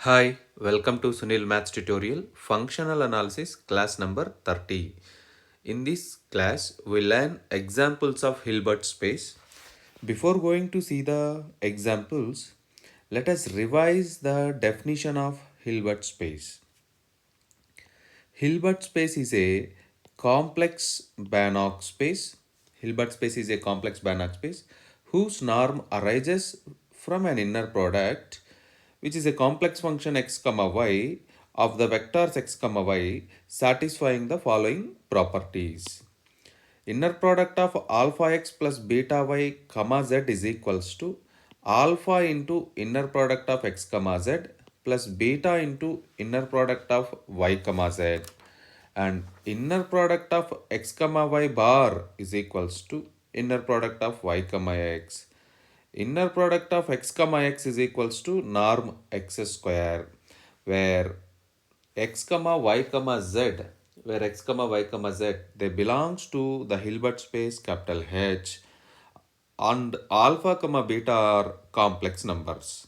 Hi, welcome to Sunil Maths tutorial, Functional Analysis, class number 30. In this class, we learn examples of Hilbert space. Before going to see the examples, let us revise the definition of Hilbert space. Hilbert space is a complex Banach space. Hilbert space is a complex Banach space whose norm arises from an inner product which is a complex function x comma y of the vectors x comma y satisfying the following properties. Inner product of alpha x plus beta y comma z is equals to alpha into inner product of x comma z plus beta into inner product of y comma z, and inner product of x comma y bar is equals to inner product of y comma x. Inner product of x comma x is equals to norm x square, where x comma y comma z, where x comma y comma z, they belongs to the Hilbert space capital H, and alpha comma beta are complex numbers.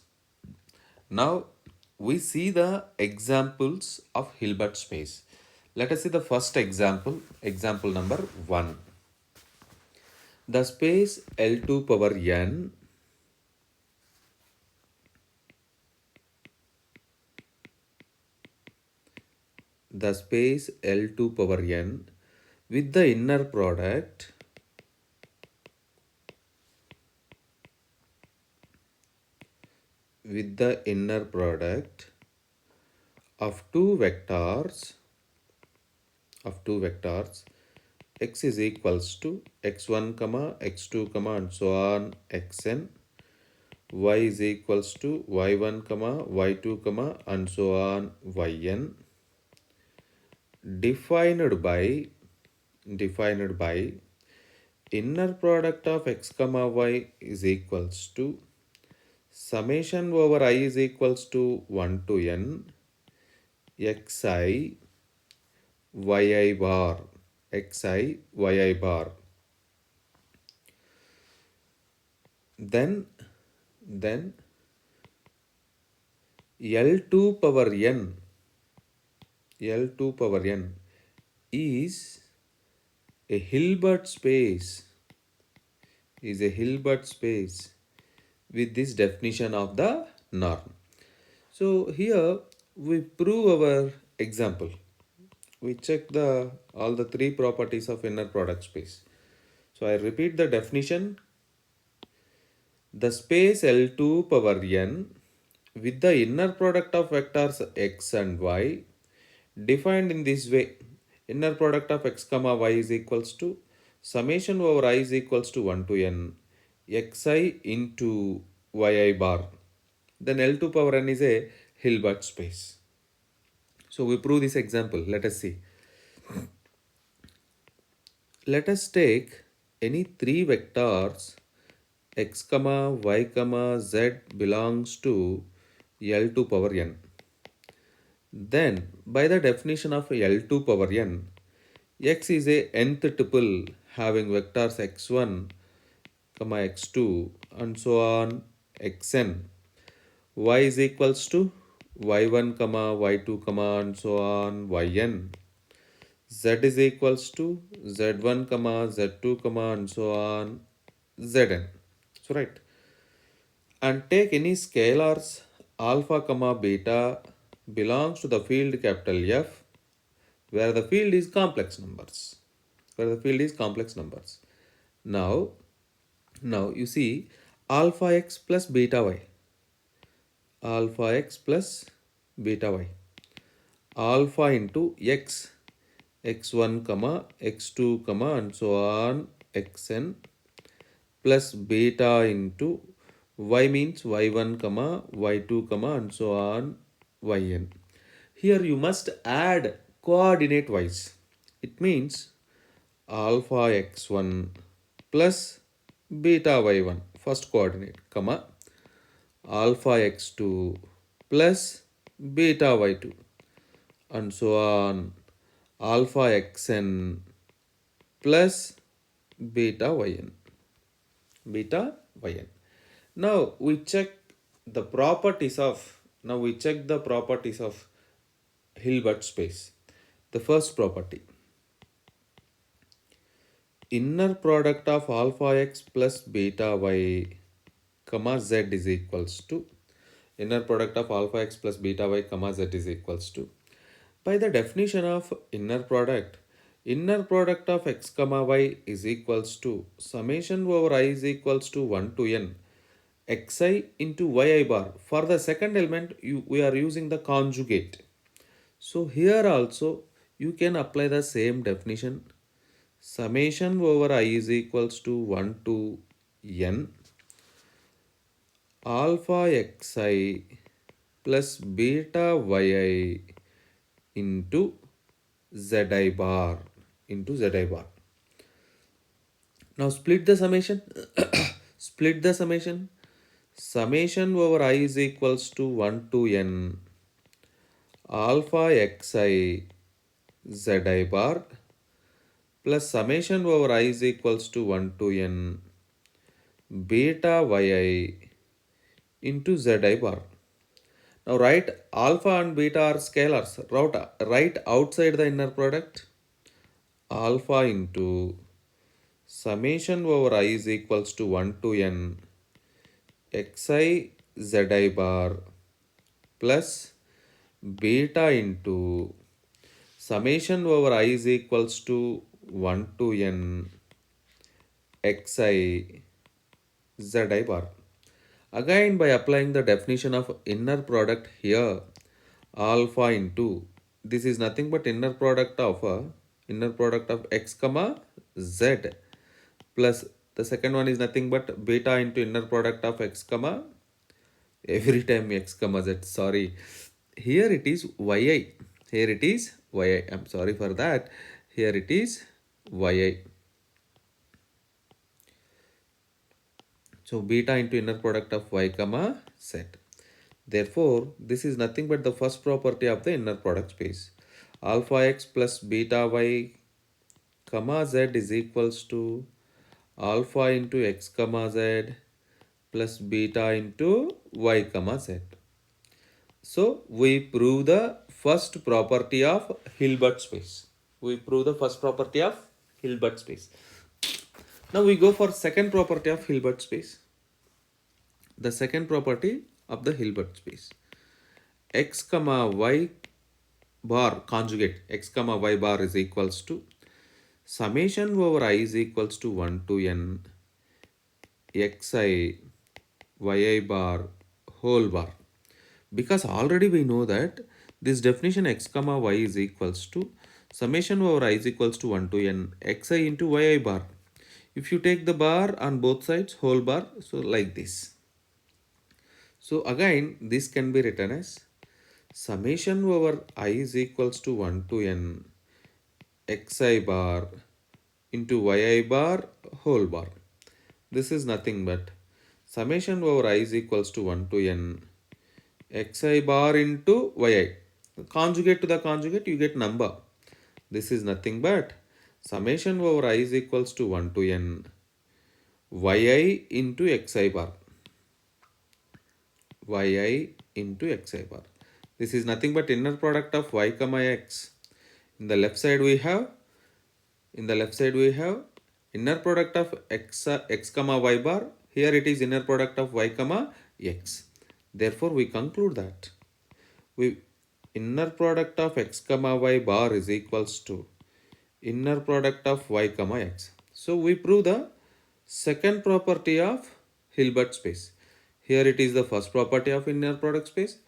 Now we see the examples of Hilbert space. Let us see the first example, example number 1. The space L2 power n the space L2 power n with the inner product of two vectors x is equals to x1 comma x2 comma and so on xn, y is equals to y1 comma y2 comma and so on yn, defined by inner product of x comma y is equals to summation over I is equals to 1 to n xi yi bar, yi bar. Then L2 power n is a Hilbert space with this definition of the norm. So here we prove our example. We check the all the three properties of inner product space. So I repeat the definition. The space L2 power n with the inner product of vectors x and y defined in this way. Inner product of x comma y is equals to summation over I is equals to 1 to n xi into yi bar. Then L2 power n is a Hilbert space. So we prove this example. Let us see. Let us take any three vectors x comma y comma z belongs to L2 power n. Then by the definition of L2 power n, x is a nth tuple having vectors x1 comma x2 and so on xn, y is equals to y1 comma y2 comma and so on yn, z is equals to z1 comma z2 comma and so on zn. So right, and take any scalars alpha comma beta belongs to the field capital F where the field is complex numbers. Now you see alpha x plus beta y. Alpha into x, x1 comma x2 comma and so on xn, plus beta into y means y1 comma y2 comma and so on yn. Here you must add coordinate wise. It means alpha x1 plus beta y1 first coordinate comma alpha x2 plus beta y2 and so on alpha xn plus beta yn. Now we check the properties of Now we check the properties of Hilbert space. The first property, inner product of alpha x plus beta y comma z is equals to, inner product of alpha x plus beta y comma z is equals to, by the definition of inner product of x comma y is equals to summation over I is equals to 1 to n xi into yi bar. For the second element, we are using the conjugate. So here also you can apply the same definition. Summation over I is equals to 1 to n alpha xi plus beta yi into zi bar zi bar. Now split the summation. Split the summation. Summation over I is equals to 1 to n alpha xi zi bar plus summation over I is equals to 1 to n beta yi into zi bar. Now write alpha and beta are scalars. Write outside the inner product alpha into summation over I is equals to 1 to n xi zi bar plus beta into summation over I is equals to 1 to n xi zi bar. Again, by applying the definition of inner product here, alpha into, this is nothing but inner product of x comma z plus the second one is nothing but beta into inner product of x comma, every time x comma z, sorry, here it is yi, here it is yi, I'm sorry for that, here it is yi. So beta into inner product of y comma z. Therefore, this is nothing but the first property of the inner product space. Alpha x plus beta y comma z is equals to alpha into x comma z plus beta into y comma z. So we prove the first property of Hilbert space. We prove the first property of Hilbert space. Now we go for second property of Hilbert space. The second property of the Hilbert space. X comma y bar conjugate x comma y bar is equals to summation over I is equals to 1 to n xi yi bar whole bar. Because already we know that this definition x comma y is equals to summation over I is equals to 1 to n xi into yi bar. If you take the bar on both sides, whole bar, so like this. So again, this can be written as summation over I is equals to 1 to n xi bar into yi bar whole bar. This is nothing but summation over I is equals to 1 to n xi bar into yi. Conjugate to the conjugate, you get number. This is nothing but summation over I is equals to 1 to n yi into xi bar. Yi into xi bar. This is nothing but inner product of y comma x. In the left side we have inner product of x comma y bar. Here it is inner product of y comma x. Therefore we conclude that inner product of x comma y bar is equals to inner product of y comma x. So we prove the second property of Hilbert space. Here it is the first property of inner product space.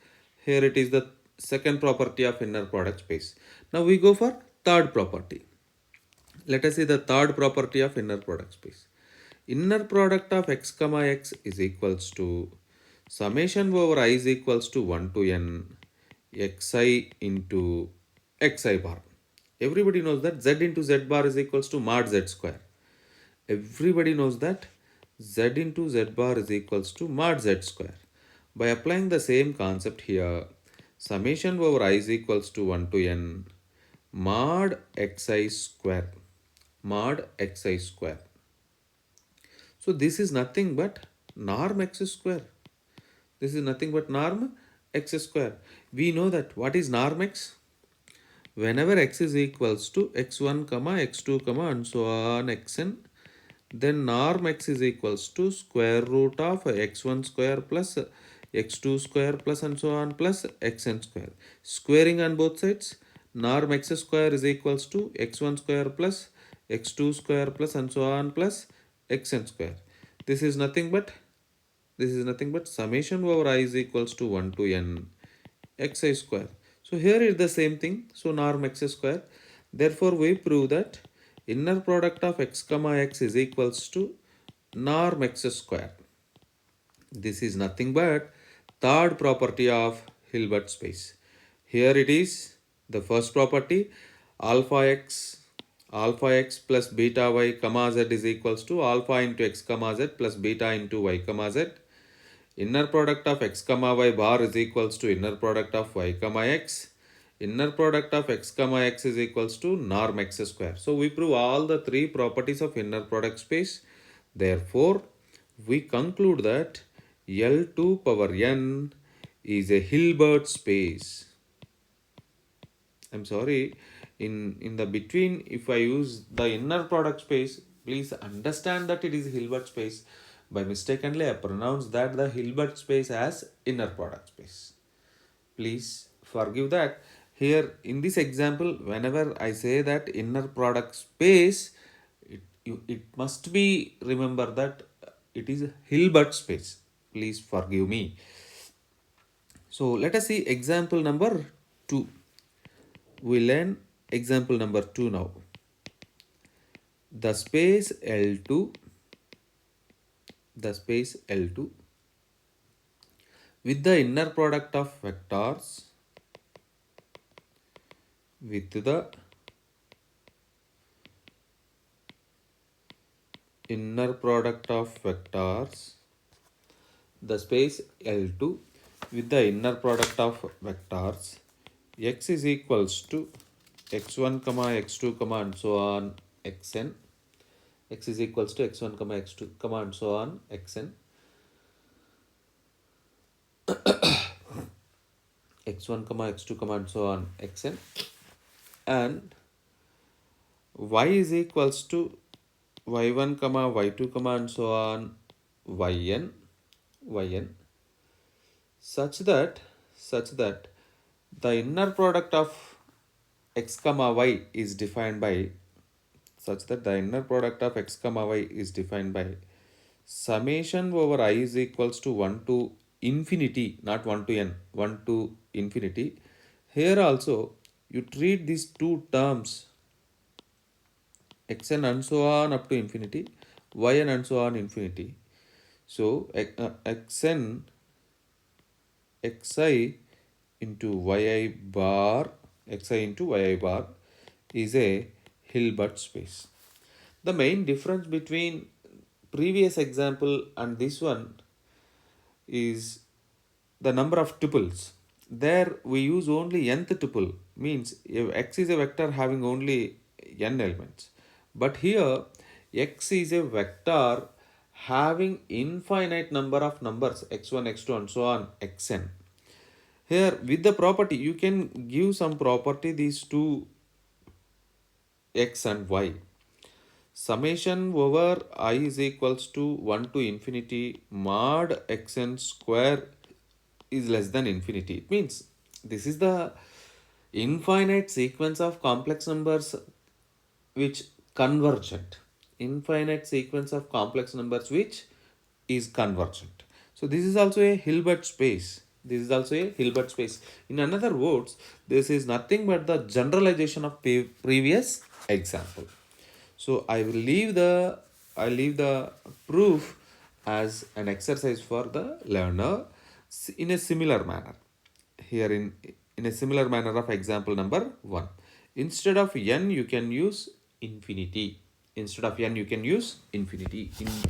Here it is the second property of inner product space. Now we go for third property. Let us see the third property of inner product space. Inner product of x comma x is equals to summation over I is equals to 1 to n xi into xi bar. Everybody knows that z into z bar is equals to mod z square. Everybody knows that z into z bar is equals to mod z square. By applying the same concept here, summation over I is equals to 1 to n mod xi square. Mod xi square. So this is nothing but norm x square. This is nothing but norm x square. We know that what is norm x? Whenever x is equals to x1 comma x2 comma and so on xn, then norm x is equals to square root of x1 square plus x2 square plus and so on plus xn square. Squaring on both sides, norm x square is equals to x1 square plus x2 square plus and so on plus xn square. This is nothing but summation over I is equals to 1 to n xi square. So here is the same thing. So norm x square. Therefore we prove that inner product of x comma x is equals to norm x square. This is nothing but third property of Hilbert space. Here it is the first property, alpha x plus beta y comma z is equals to alpha into x comma z plus beta into y comma z. Inner product of x comma y bar is equals to inner product of y comma x. Inner product of x comma x is equals to norm x square. So we prove all the three properties of inner product space. Therefore, we conclude that L2 power n is a Hilbert space. I'm sorry, in the between, if I use the inner product space, please understand that it is Hilbert space. By mistakenly, I pronounced that the Hilbert space as inner product space. Please forgive that. Here in this example, whenever I say that inner product space, it must be remember that it is Hilbert space. Please forgive me. So let us see example number 2. We learn example number 2 now. The space L2 with the inner product of vectors with the inner product of vectors, the space L2 with the inner product of vectors x is equals to x1 comma x2 comma and so on xn, x is equals to x1 comma x2 comma and so on xn, x1 comma x2 comma and so on xn, and y is equals to y1 comma y2 comma and so on yn such that the inner product of x comma y is defined by summation over I is equals to 1 to infinity, not 1 to n, 1 to infinity. Here also you treat these two terms xn and so on up to infinity, yn and so on infinity. So xn xi into yi bar is a Hilbert space. The main difference between previous example and this one is the number of tuples. There we use only nth tuple, means if x is a vector having only n elements. But here x is a vector having infinite number of numbers x1, x2 and so on xn. Here with the property you can give some property these two x and y. Summation over I is equals to 1 to infinity mod xn square is less than infinity. It means this is the infinite sequence of complex numbers which convergent. Infinite sequence of complex numbers which is convergent. So this is also a Hilbert space. In another words, this is nothing but the generalization of previous example. So I leave the proof as an exercise for the learner in a similar manner. Here in a similar manner of example number 1. Instead of n you can use infinity. In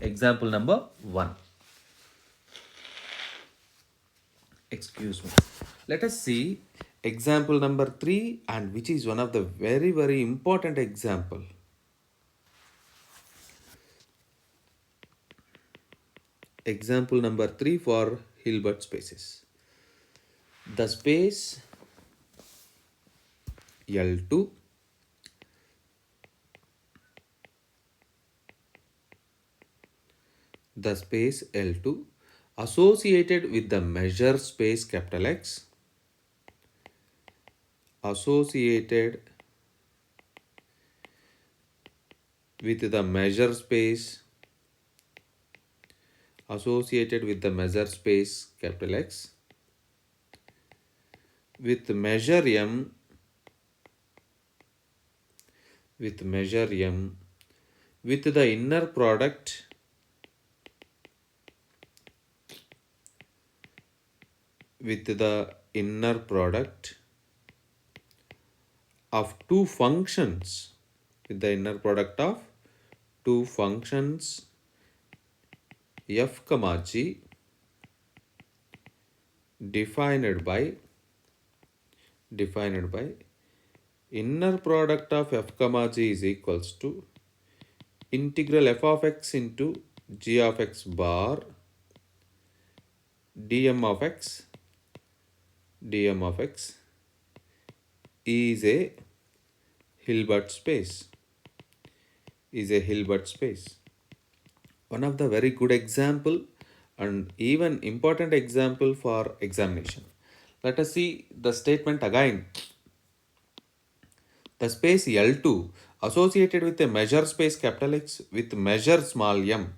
example number 1. Excuse me. Let us see example number 3, and which is one of the very, very important example. Example number 3 for Hilbert spaces. the space L2 the space L2 associated with the measure space capital X associated with the measure space associated with the measure space capital X with measure M with measure M with the inner product with the inner product of two functions with the inner product of two functions f comma g defined by inner product of f comma g is equals to integral f of x into g of x bar dm of x is a Hilbert space one of the very good example and even important example for examination. Let us see the statement again. The space L2 associated with a measure space capital X with measure small m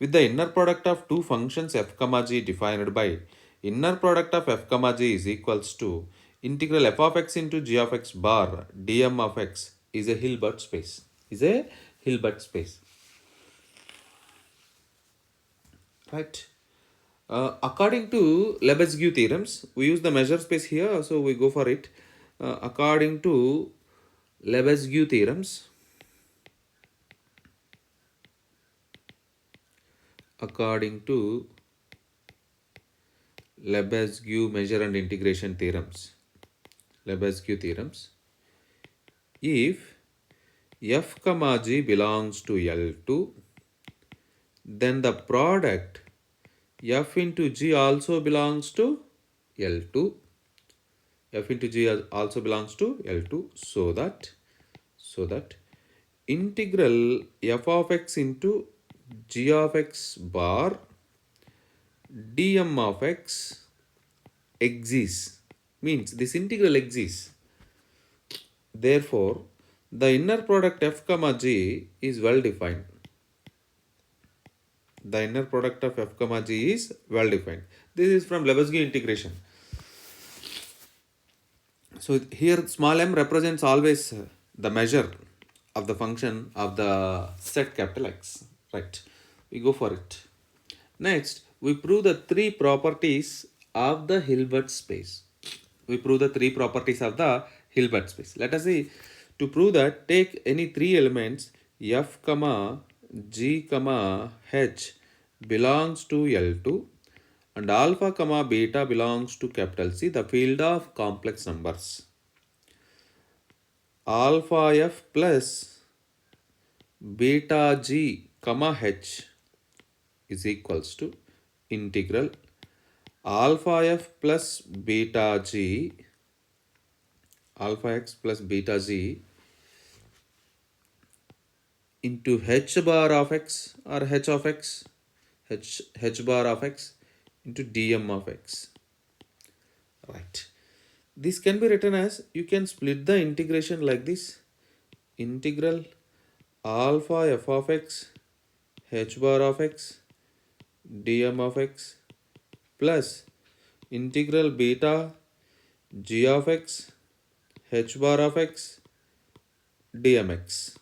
with the inner product of two functions f comma g defined by inner product of f comma g is equals to integral f of x into g of x bar dm of x is a Hilbert space. Right. According to Lebesgue theorems, we use the measure space here, so we go for it. According to Lebesgue theorems, according to Lebesgue measure and integration theorems, if f comma g belongs to L2, then the product f into g also belongs to L2. F into g also belongs to L2, so that integral f of x into g of x bar dm of x exists, means this integral exists. Therefore, the inner product f comma g is well defined. The inner product of f comma g is well defined. This is from Lebesgue integration. So here small m represents always the measure of the function of the set capital X. Right. We go for it. Next, we prove the three properties of the Hilbert space. Let us see. To prove that, take any three elements f comma g comma h belongs to L2 and alpha comma beta belongs to capital C, the field of complex numbers. Alpha f plus beta g comma h is equals to integral alpha f plus beta g alpha x plus beta g into h bar of x or h of x h bar of x into dm of x. Right. This can be written as, you can split the integration like this. Integral alpha f of x h bar of x dm of x plus integral beta g of x h bar of x dmx.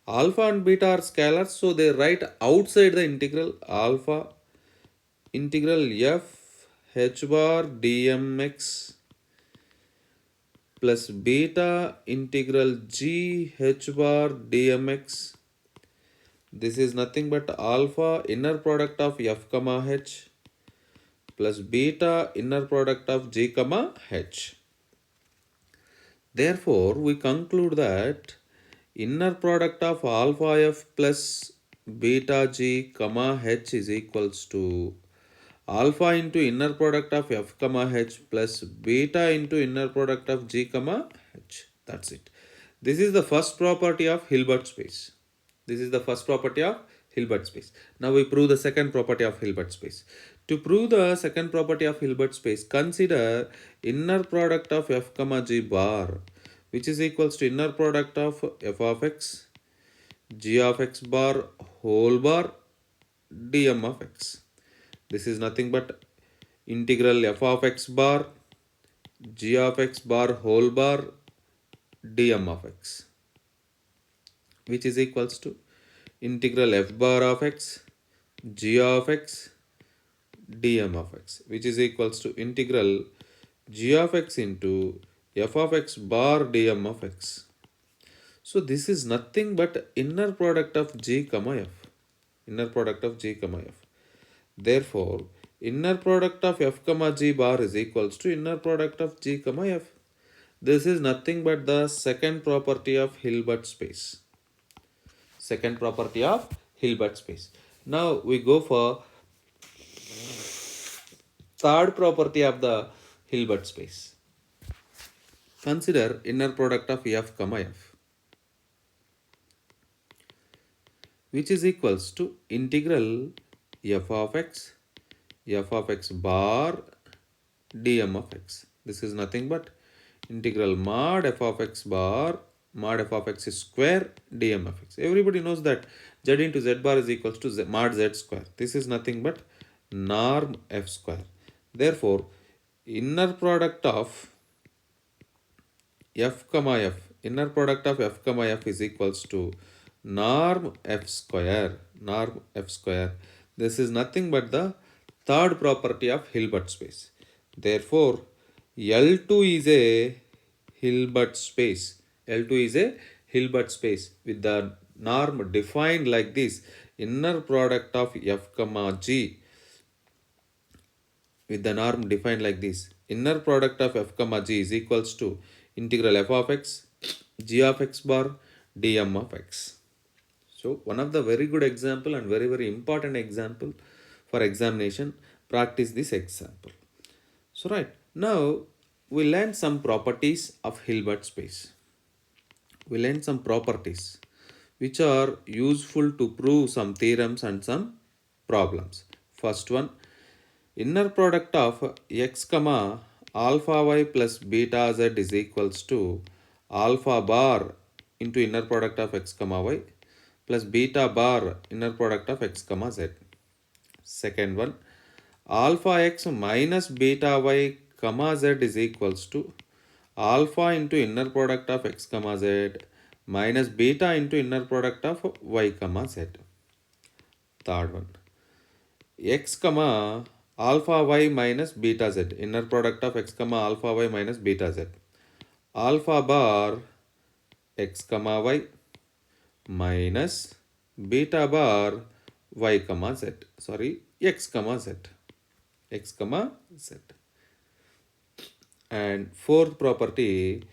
Alpha and beta are scalars, so they write outside the integral. Alpha integral f h bar dmx plus beta integral g h bar dmx. This is nothing but alpha inner product of f comma h plus beta inner product of g comma h. Therefore, we conclude that inner product of alpha f plus beta g comma h is equals to alpha into inner product of f comma h plus beta into inner product of g comma h. That's it. This is the first property of Hilbert space. This is the first property of Hilbert space. Now we prove the second property of Hilbert space. To prove the second property of Hilbert space, consider inner product of f comma g bar, which is equals to inner product of f of x, g of x bar whole bar dm of x. This is nothing but integral f of x bar g of x bar whole bar dm of x, which is equals to integral f bar of x g of x dm of x, which is equals to integral g of x into f of x bar dm of x. So this is nothing but inner product of g comma f. Inner product of g comma f. Therefore, inner product of f comma g bar is equals to inner product of g comma f. This is nothing but the second property of Hilbert space. Second property of Hilbert space. Now we go for third property of the Hilbert space. Consider inner product of f comma f, which is equals to integral f of x bar dm of x. This is nothing but integral mod f of x bar mod f of x square dm of x. Everybody knows that z into z bar is equals to mod z square. This is nothing but norm f square. Therefore, inner product of f comma f, inner product of f comma f is equals to norm f square. Norm f square. This is nothing but the third property of Hilbert space. Therefore, L2 is a Hilbert space. L2 is a Hilbert space with the norm defined like this. Inner product of f comma g with the norm defined like this. Inner product of f comma g is equals to integral f of x g of x bar dm of x. So one of the very good example and very important example for examination. Practice this example. So right now we learn some properties of Hilbert space. We learn some properties which are useful to prove some theorems and some problems. First one, inner product of x comma alpha y plus beta z is equals to alpha bar into inner product of x comma y plus beta bar inner product of x comma z. Second one, alpha x minus beta y comma z is equals to alpha into inner product of x comma z minus beta into inner product of y comma z. Third one, x comma alpha y minus beta z, inner product of x comma alpha y minus beta z, alpha bar x comma y minus beta bar y comma z, x comma z, x comma z. And fourth property,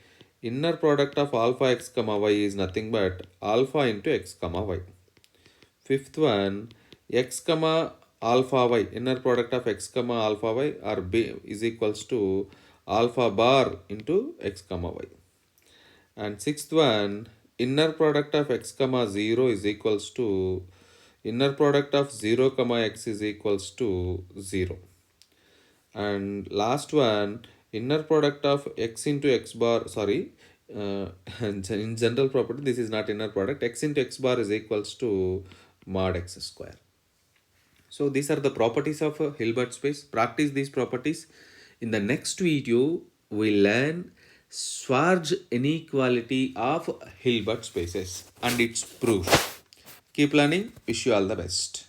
inner product of alpha x comma y is nothing but alpha into x comma y. Fifth one, x comma alpha y, inner product of x comma alpha y or b is equals to alpha bar into x comma y. And sixth one, inner product of x comma 0 is equals to inner product of 0 comma x is equals to 0. And last one, inner product of x into x bar, in general property, this is not inner product, x into x bar is equals to mod x square. So these are the properties of a Hilbert space. Practice these properties. In the next video, we learn Schwarz inequality of Hilbert spaces and its proof. Keep learning. Wish you all the best.